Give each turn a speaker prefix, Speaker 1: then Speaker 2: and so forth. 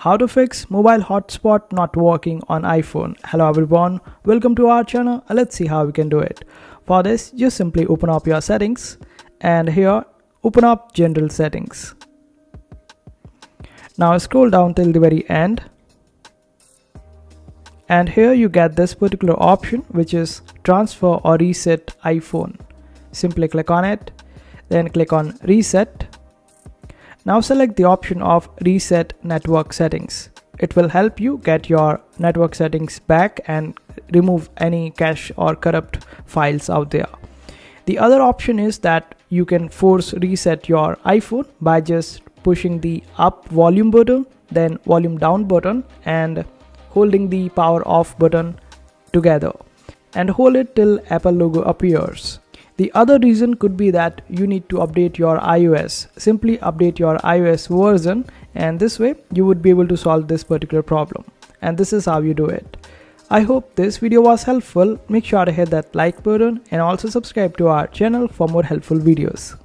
Speaker 1: How to fix mobile hotspot not working on iPhone. Hello everyone, welcome to our channel. Let's see how we can do it. For this, just simply open up your settings and here open up general settings. Now scroll down till the very end and here you get this particular option, which is transfer or reset iPhone. Simply click on it, then click on reset. Now select the option of reset network settings. It will help you get your network settings back and remove any cache or corrupt files out there. The other option is that you can force reset your iPhone by just pushing the up volume button, then volume down button and holding the power off button together and hold it till Apple logo appears. The other reason could be that you need to update your iOS. Simply update your iOS version and this way you would be able to solve this particular problem. And this is how you do it. I hope this video was helpful. Make sure to hit that like button and also subscribe to our channel for more helpful videos.